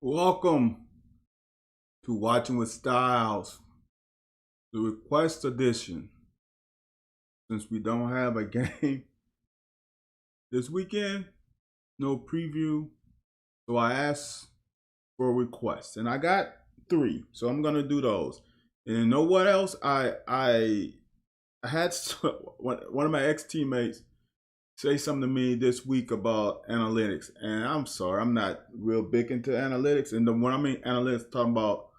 Welcome to Watching with Styles, the request edition. Since we don't have a game this weekend, no preview, so I asked for a request, and I got three. So I'm gonna do those. And you know what else? I had one of my ex teammates say something to me this week about analytics, and I'm sorry, I'm not real big into analytics. And when I mean analytics, talking about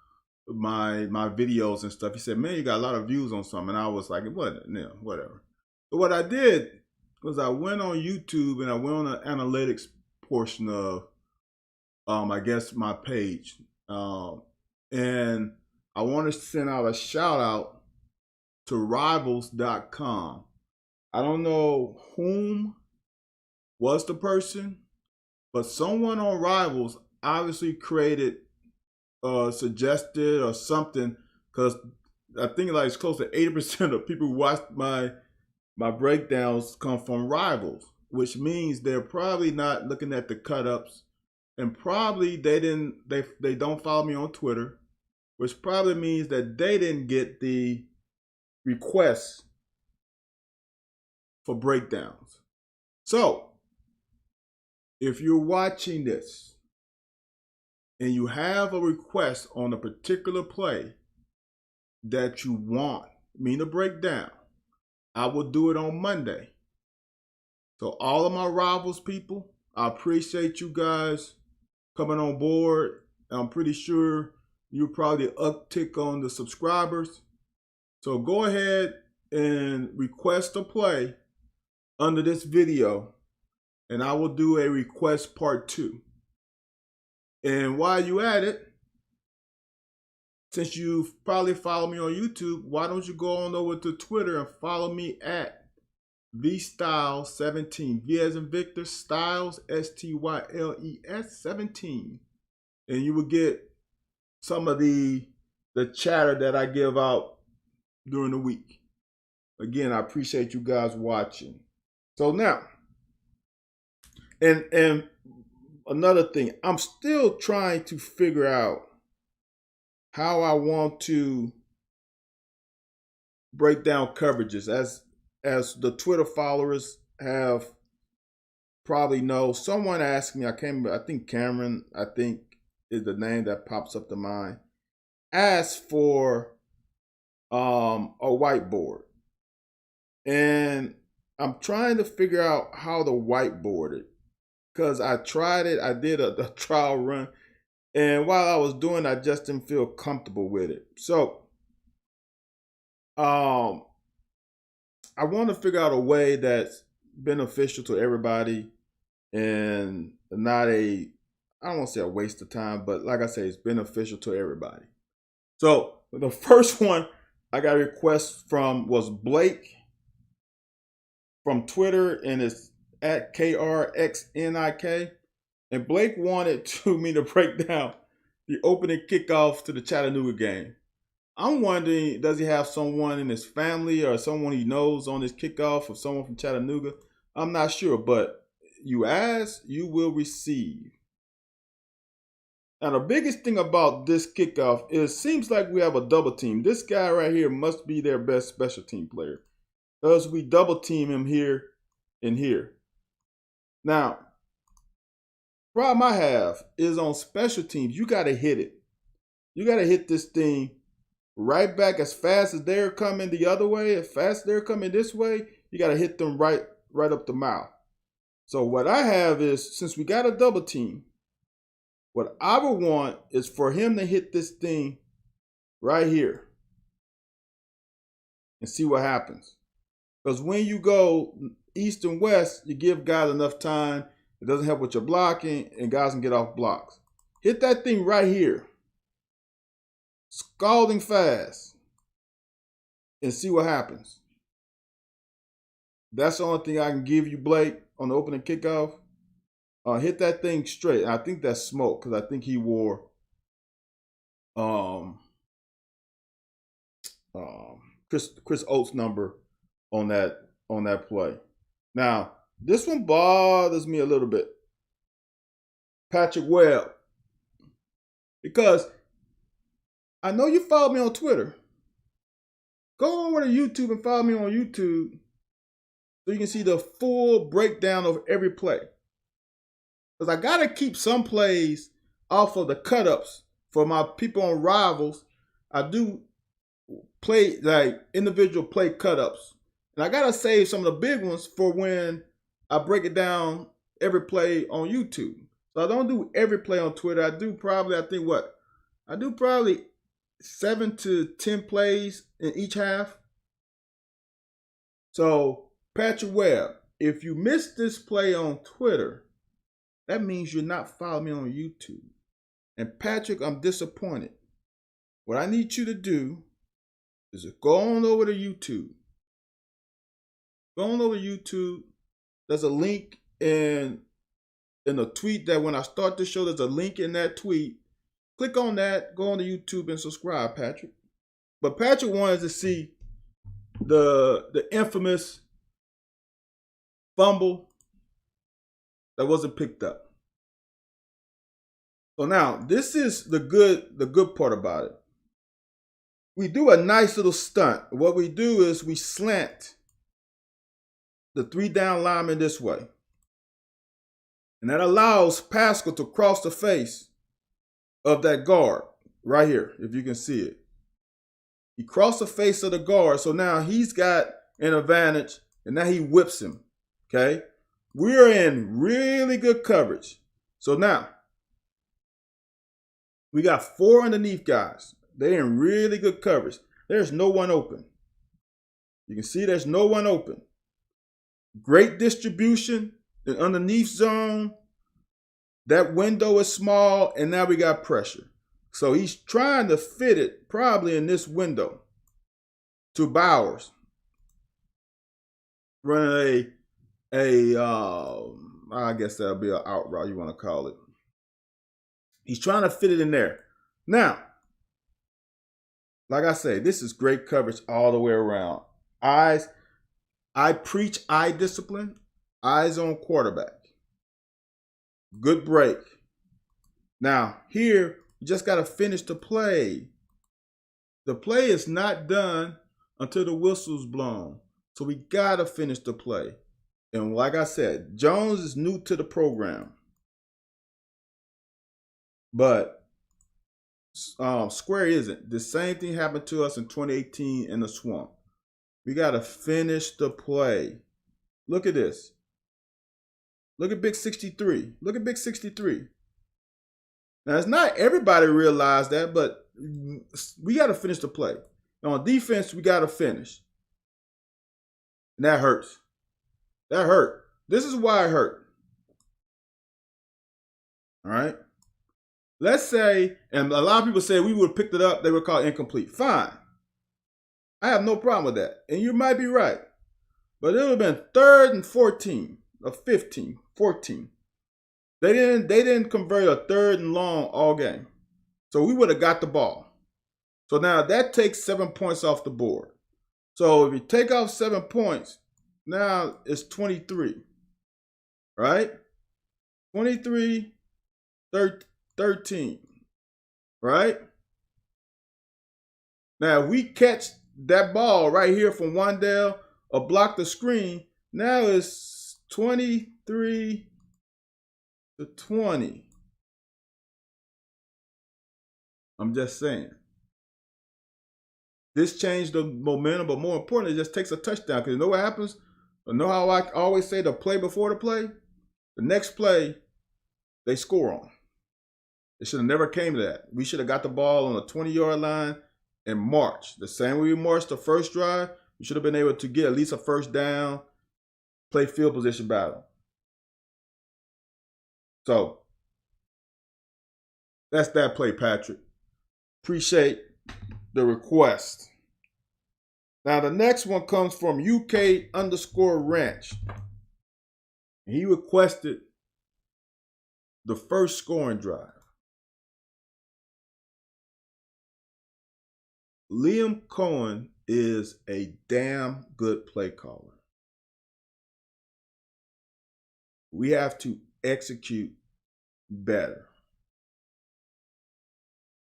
my videos and stuff. He said, "Man, you got a lot of views on something," and I was like, "What? Yeah, whatever." But what I did was I went on YouTube and I went on the analytics portion of, I guess my page, and I want to send out a shout out to Rivals.com. I don't know whom was the person, but someone on Rivals obviously created suggested or something, because I think like it's close to 80% of people who watch my breakdowns come from Rivals, which means they're probably not looking at the cut ups, and probably they don't follow me on Twitter, which probably means that they didn't get the requests for breakdowns. So if you're watching this and you have a request on a particular play that you want me to break down, I will do it on Monday. So all of my Rivals people, I appreciate you guys coming on board. I'm pretty sure you'll probably uptick on the subscribers. So go ahead and request a play under this video, and I will do a request part 2. And while you at it, since you probably follow me on YouTube, why don't you go on over to Twitter and follow me at VStyles17. V as in Victor, Styles, STYLES 17. And you will get some of the chatter that I give out during the week. Again, I appreciate you guys watching. So now, and another thing, I'm still trying to figure out how I want to break down coverages. As the Twitter followers have probably know, someone asked me, I think Cameron, I think is the name that pops up to mind, asked for a whiteboard. And I'm trying to figure out how to whiteboard it, because I tried it. I did a trial run, and while I was doing, I just didn't feel comfortable with it. So, I want to figure out a way that's beneficial to everybody and not I don't want to say a waste of time, but like I say, it's beneficial to everybody. So the first one I got a request from was Blake from Twitter, and it's at KRXNIK. And Blake wanted me to break down the opening kickoff to the Chattanooga game. I'm wondering, does he have someone in his family or someone he knows on this kickoff, or someone from Chattanooga? I'm not sure, but you ask, you will receive. Now, the biggest thing about this kickoff is it seems like we have a double team. This guy right here must be their best special team player, because we double team him here and here. Now, problem I have is on special teams, you got to hit it. You got to hit this thing right back as fast as they're coming the other way, as fast as they're coming this way. You got to hit them right up the mouth. So what I have is, since we got a double team, what I would want is for him to hit this thing right here and see what happens. Because when you go east and west, you give guys enough time. It doesn't help with your blocking, and guys can get off blocks. Hit that thing right here, scalding fast, and see what happens. That's the only thing I can give you, Blake, on the opening kickoff. Hit that thing straight. I think that's smoke, because I think he wore Chris Oates' number on that play. Now, this one bothers me a little bit. Patrick Webb. Because I know you follow me on Twitter. Go over to YouTube and follow me on YouTube so you can see the full breakdown of every play. Because I got to keep some plays off of the cut-ups for my people on Rivals. I do play like individual play cut-ups. And I got to save some of the big ones for when I break it down every play on YouTube. So I don't do every play on Twitter. I do probably 7 to 10 plays in each half. So Patrick Webb, if you missed this play on Twitter, that means you're not following me on YouTube. And Patrick, I'm disappointed. What I need you to do is go on over to YouTube. Go on over to YouTube. There's a link in a tweet that when I start the show, there's a link in that tweet. Click on that, go on to YouTube and subscribe, Patrick. But Patrick wanted to see the infamous fumble that wasn't picked up. So now, this is the good part about it. We do a nice little stunt. What we do is we slant the 3 down lineman this way. And that allows Pascal to cross the face of that guard right here, if you can see it. He crossed the face of the guard, so now he's got an advantage, and now he whips him, okay? We're in really good coverage. So now, we got 4 underneath guys. They're in really good coverage. There's no one open. You can see there's no one open. Great distribution in underneath zone. That window is small, and now we got pressure. So he's trying to fit it probably in this window to Bowers. Running I guess that'll be an out route, you want to call it. He's trying to fit it in there. Now, like I say, this is great coverage all the way around. Eyes, I preach eye discipline, eyes on quarterback. Good break. Now, here, you just got to finish the play. The play is not done until the whistle's blown. So we got to finish the play. And like I said, Jones is new to the program. But Square isn't. The same thing happened to us in 2018 in the Swamp. We got to finish the play. Look at this. Look at Big 63. Look at Big 63. Now, it's not everybody realized that, but we got to finish the play. Now, on defense, we got to finish. And that hurts. That hurt. This is why it hurt. All right? Let's say, and a lot of people say we would have picked it up, they would call it incomplete. Fine. I have no problem with that. And you might be right. But it would have been 3rd and 14 or 15, 14. They didn't convert a 3rd and long all game. So we would have got the ball. So now that takes 7 points off the board. So if you take off 7 points, now it's 23. Right? 23, 13. Right? Now if we catch that ball right here from Wandale or block the screen, now it's 23 to 20. I'm just saying. This changed the momentum, but more importantly, it just takes a touchdown. Because you know what happens? You know how I always say the play before the play? The next play, they score on. It should have never came to that. We should have got the ball on the 20-yard line and marched. The same way we marched the first drive, we should have been able to get at least a first down, play field position battle. So, that's that play, Patrick. Appreciate the request. Now, the next one comes from UK_Ranch. He requested the first scoring drive. Liam Cohen is a damn good play caller. We have to execute better.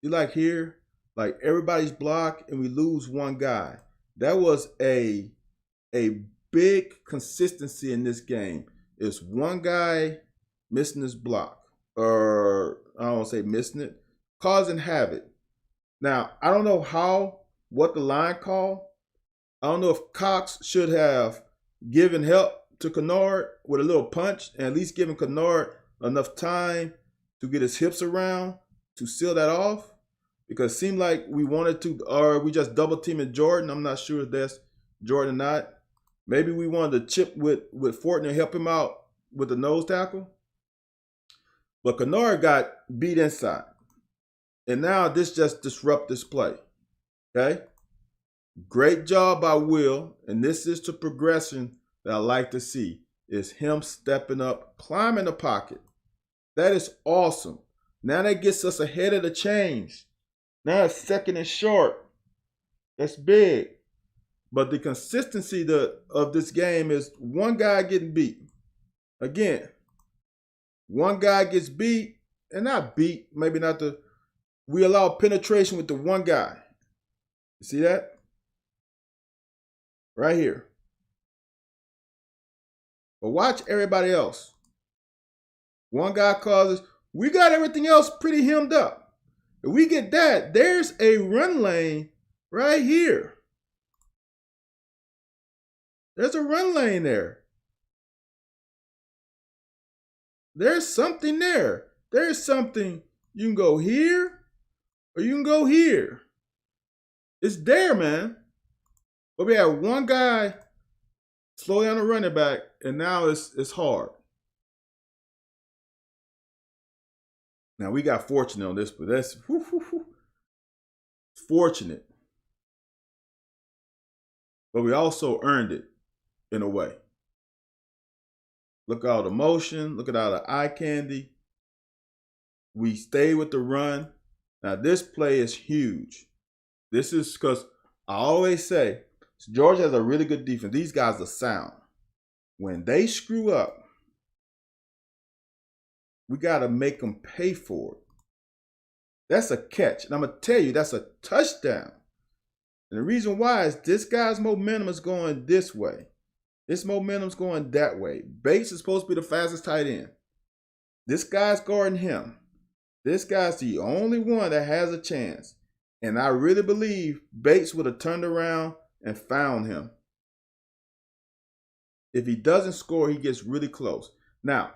You like here, like everybody's blocked and we lose one guy. That was a big consistency in this game. It's one guy missing his block, or I don't want to say missing it, causing havoc. Now I don't know what the line called. I don't know if Cox should have given help to Kennard with a little punch and at least giving Kennard enough time to get his hips around to seal that off, because it seemed like we wanted to, or we just double teaming Jordan. I'm not sure if that's Jordan or not. Maybe we wanted to chip with Fortner and help him out with the nose tackle. But Kennard got beat inside. And now this just disrupts this play. Okay? Great job by Will. And this is the progression that I like to see, is him stepping up, climbing the pocket. That is awesome. Now that gets us ahead of the chains. Now it's second and short. That's big. But the consistency of this game is one guy getting beat. Again, one guy gets beat, and not beat, maybe not the, we allow penetration with the one guy. You see that? Right here. But watch everybody else. One guy causes, we got everything else pretty hemmed up. If we get that, there's a run lane right here. There's a run lane there. There's something there. There's something. You can go here or you can go here. It's there, man. But we have one guy slow down the running back, and now it's hard. Now we got fortunate on this, but that's fortunate. But we also earned it in a way. Look at all the motion. Look at all the eye candy. We stay with the run. Now this play is huge. This is because I always say, Georgia has a really good defense. These guys are sound. When they screw up, we got to make them pay for it. That's a catch. And I'm going to tell you, that's a touchdown. And the reason why is this guy's momentum is going this way. This momentum's going that way. Bates is supposed to be the fastest tight end. This guy's guarding him. This guy's the only one that has a chance. And I really believe Bates would have turned around and found him. If he doesn't score, he gets really close. Now,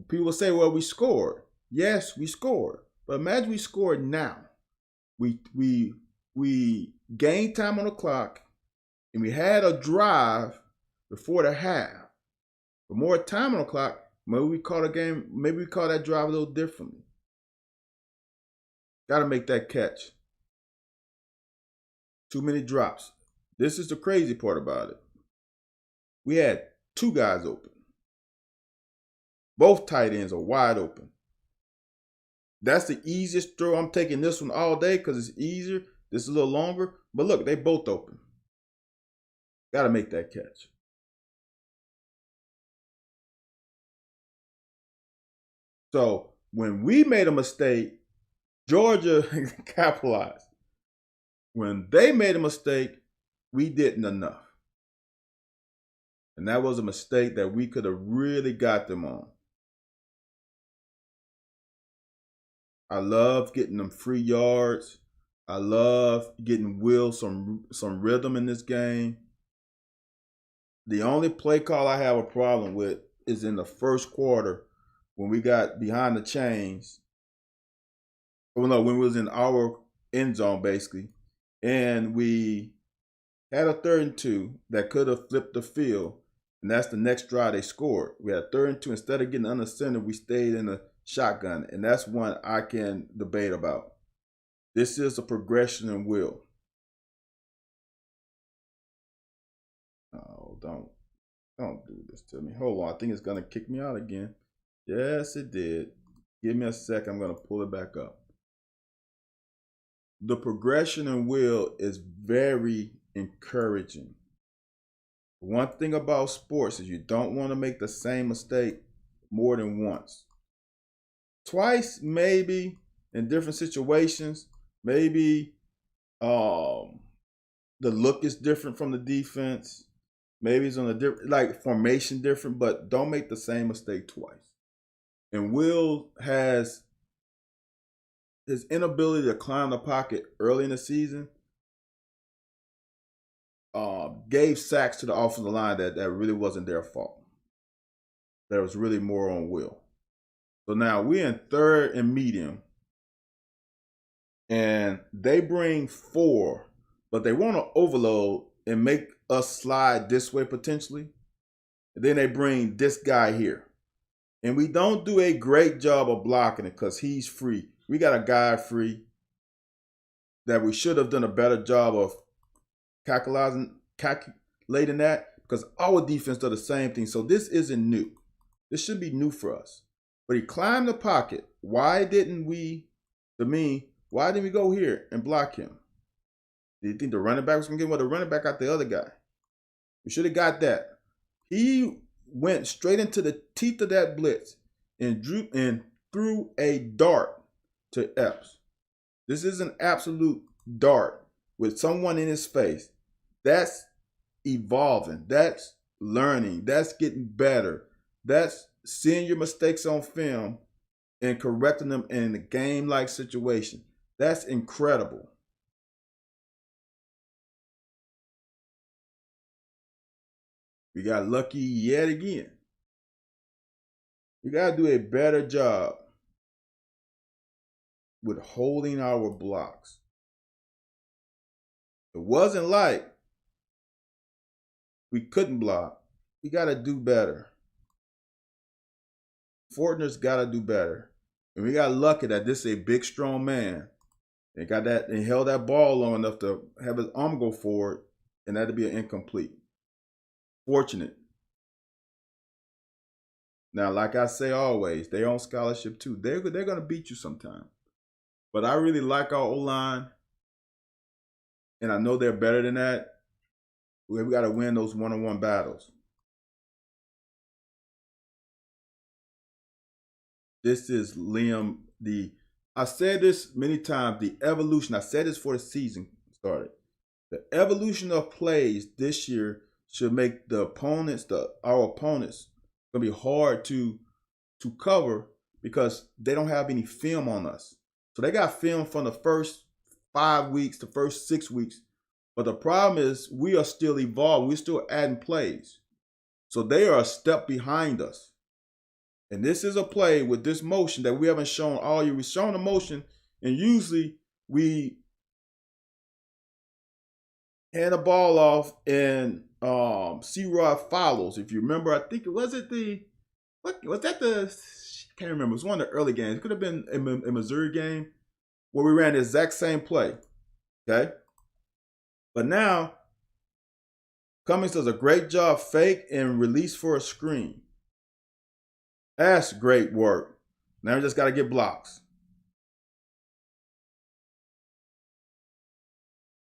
people say, well, we scored. Yes, we scored. But imagine we scored now. We gained time on the clock, and we had a drive before the half. With more time on the clock, maybe we call the game, maybe we call that drive a little differently. Got to make that catch. Too many drops. This is the crazy part about it. We had two guys open. Both tight ends are wide open. That's the easiest throw. I'm taking this one all day because it's easier. This is a little longer. But look, they both open. Got to make that catch. So when we made a mistake, Georgia capitalized. When they made a mistake, we didn't enough. And that was a mistake that we could have really got them on. I love getting them free yards. I love getting Will some rhythm in this game. The only play call I have a problem with is in the first quarter when we got behind the chains. Well, no, when we was in our end zone, basically. And we had a 3rd and 2 that could have flipped the field. And that's the next drive they scored. We had 3rd and 2. Instead of getting under center, we stayed in a shotgun. And that's one I can debate about. This is a progression in Will. Oh, don't do this to me. Hold on. I think it's going to kick me out again. Yes, it did. Give me a sec. I'm going to pull it back up. The progression in Will is very encouraging. One thing about sports is you don't want to make the same mistake more than once. Twice, maybe, in different situations. Maybe the look is different from the defense. Maybe it's on a different like formation different, but don't make the same mistake twice. And Will has his inability to climb the pocket early in the season gave sacks to the offensive line that really wasn't their fault. That was really more on Will. So now we're in third and medium, and they bring 4, but they want to overload and make us slide this way potentially. And then they bring this guy here. And we don't do a great job of blocking it because he's free. We got a guy free that we should have done a better job of calculating that because our defense does the same thing. So this isn't new. This should be new for us. But he climbed the pocket. Why didn't we go here and block him? Do you think the running back was going to get the running back out the other guy? We should have got that. He went straight into the teeth of that blitz and threw a dart to Epps. This is an absolute dart with someone in his face. That's evolving. That's learning. That's getting better. That's seeing your mistakes on film and correcting them in a game-like situation. That's incredible. We got lucky yet again. We got to do a better job with holding our blocks. It wasn't like we couldn't block. We got to do better. Fortner's got to do better. And we got lucky that this is a big, strong man. And got that and held that ball long enough to have his arm go forward, and that'd be an incomplete. Fortunate. Now, like I say always, they're on scholarship too. They're going to beat you sometime. But I really like our O-line, and I know they're better than that. We got to win those one-on-one battles. This is Liam. I said this many times, the evolution. I said this before the season started. The evolution of plays this year should make our opponents gonna be hard to cover because they don't have any film on us. So they got film from the first 5 weeks, the first 6 weeks. But the problem is we are still evolving. We're still adding plays. So they are a step behind us. And this is a play with this motion that we haven't shown all year. We've shown the motion, and usually we hand the ball off and C-Rod follows. If you remember, I think was that the I can't remember. It was one of the early games. It could have been a Missouri game where we ran the exact same play. Okay? But now, Cummings does a great job fake and release for a screen. That's great work. Now we just got to get blocks.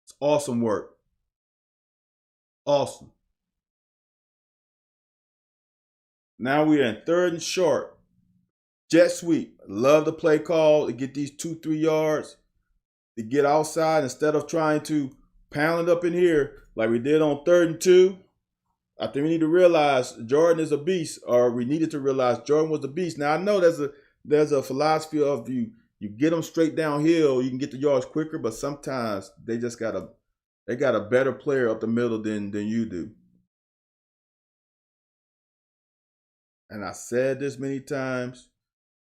It's awesome work. Awesome. Now we are in third and short. Jet sweep. Love the play call to get these 2-3 yards. To get outside instead of trying to pound it up in here like we did on 3rd and 2. I think we need to realize Jordan is a beast, or we needed to realize Jordan was a beast. Now I know there's a philosophy of you get them straight downhill, you can get the yards quicker, but sometimes they got a better player up the middle than you do. And I said this many times,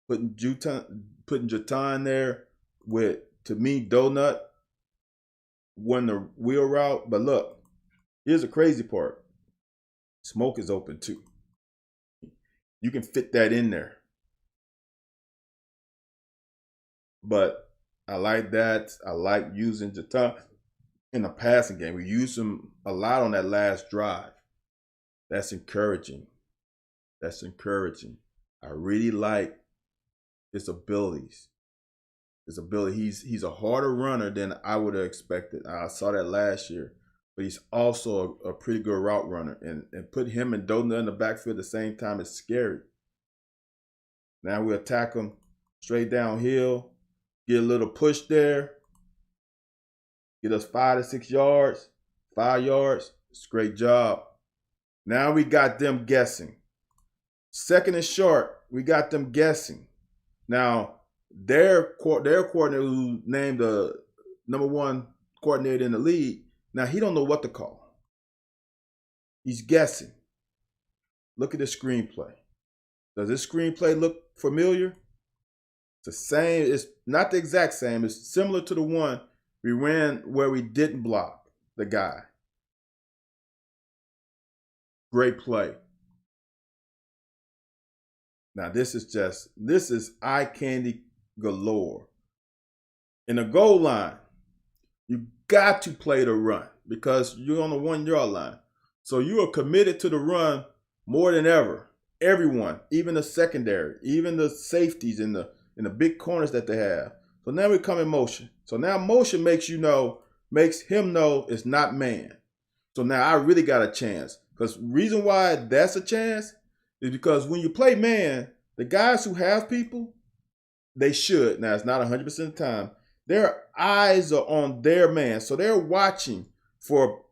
putting Jatan there with, to me, Donut won the wheel route. But look, here's the crazy part. Smoke is open too. You can fit that in there. But I like that. I like using Jatan in the passing game. We use him a lot on that last drive. That's encouraging. That's encouraging. I really like his abilities. He's a harder runner than I would have expected. I saw that last year. But he's also a pretty good route runner. And put him and Donut in the backfield at the same time is scary. Now we attack him straight downhill. Get a little push there. Get us 5 to 6 yards, 5 yards. It's a great job. Now we got them guessing. Second and short, we got them guessing. Now, their coordinator, who named the #1 coordinator in the league, now he don't know what to call. He's guessing. Look at the screenplay. Does this screenplay look familiar? It's the same. It's not the exact same. It's similar to the one we ran where we didn't block the guy. Great play. Now this is eye candy galore. In the goal line, you got to play the run because you're on the 1 yard line. So you are committed to the run more than ever. Everyone, even the secondary, even the safeties in the big corners that they have. So now we come in motion. So now motion makes him know it's not man. So now I really got a chance. Because reason why that's a chance is because when you play man, the guys who have people, they should. Now it's not 100% of the time. Their eyes are on their man. So they're watching for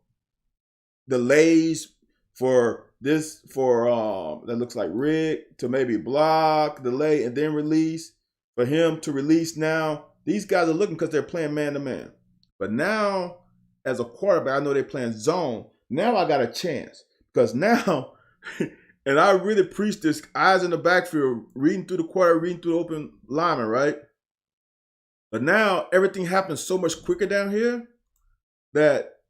delays, for that looks like Rick to maybe block, delay, and then release. For him to release now, these guys are looking because they're playing man-to-man. But now, as a quarterback, I know they're playing zone. Now I got a chance. Because now, and I really preach this, eyes in the backfield, reading through the quarter, reading through the open lineman, right? But now, everything happens so much quicker down here that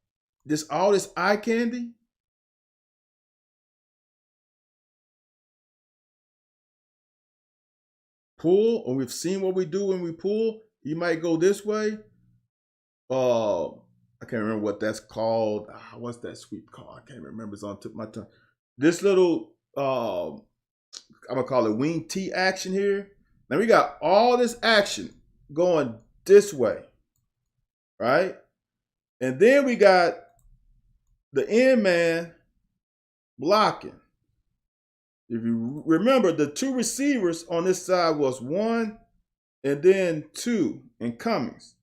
all this eye candy, pull, and we've seen what we do when we pull. You might go this way. I can't remember what that's called. What's that sweep called? I can't remember. It's on the tip of my tongue. This little, I'm going to call it wing T action here. Now we got all this action going this way, right? And then we got the end man blocking. If you remember, the 2 receivers on this side was 1 and then 2 in Cummings.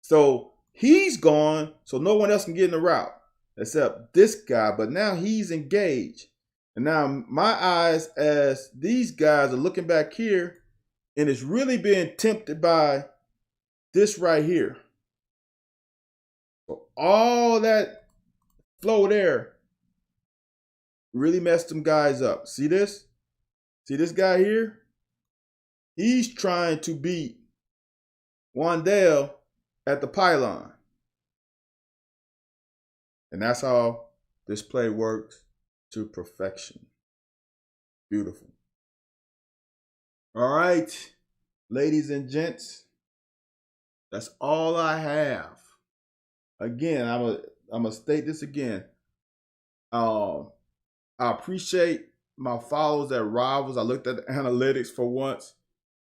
So he's gone, so no one else can get in the route except this guy. But now he's engaged. And now my eyes as these guys are looking back here, and it's really being tempted by this right here. So all that flow there really messed them guys up. See this? See this guy here? He's trying to beat Wan'Dale at the pylon. And that's how this play works to perfection. Beautiful. All right, ladies and gents, that's all I have. Again, I'm gonna state this again. I appreciate my followers at Rivals. I looked at the analytics for once,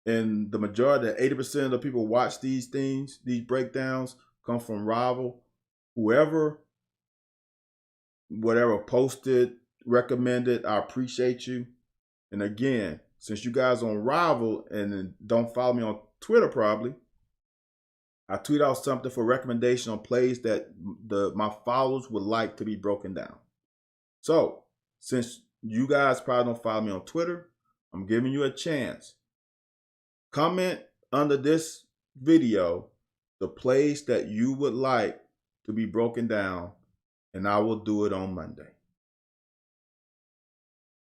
and the majority, 80% of the people watch these things, these breakdowns, come from Rival. Whatever posted, recommended, I appreciate you. And again, since you guys are on Rival and don't follow me on Twitter probably, I tweet out something for recommendation on plays that my followers would like to be broken down. So, since you guys probably don't follow me on Twitter, I'm giving you a chance. Comment under this video the plays that you would like to be broken down, and I will do it on Monday.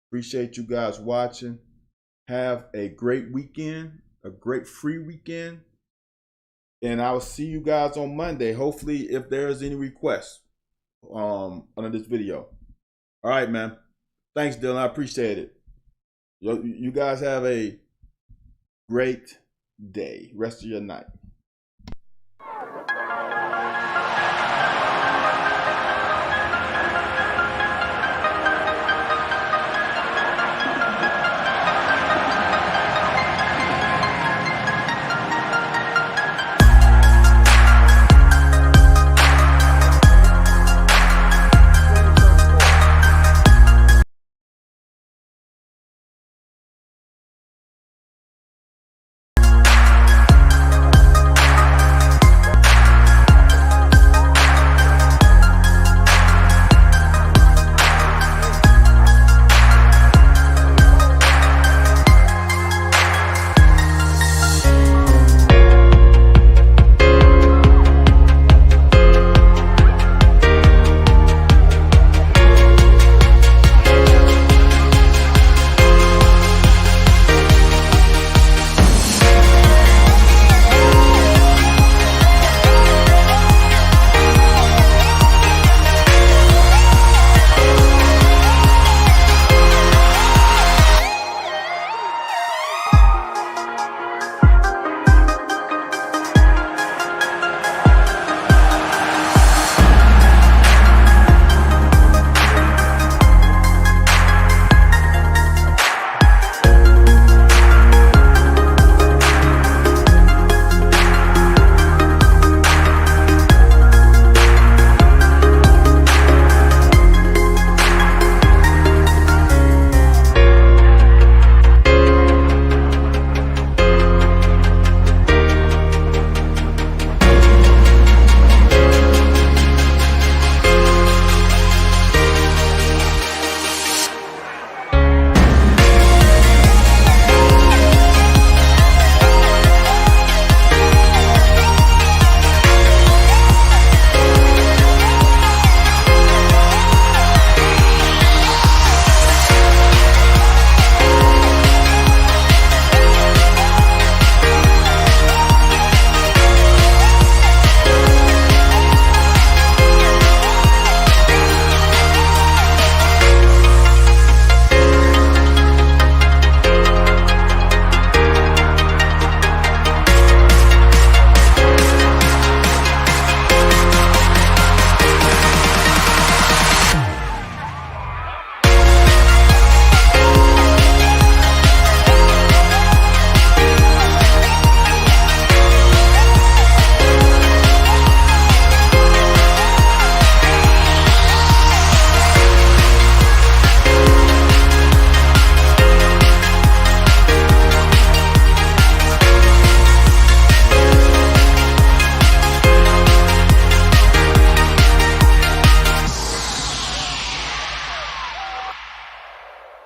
Appreciate you guys watching. Have a great weekend, a great free weekend. And I will see you guys on Monday. Hopefully, if there's any requests under this video. All right, man. Thanks, Dylan. I appreciate it. You guys have a great day. Rest of your night.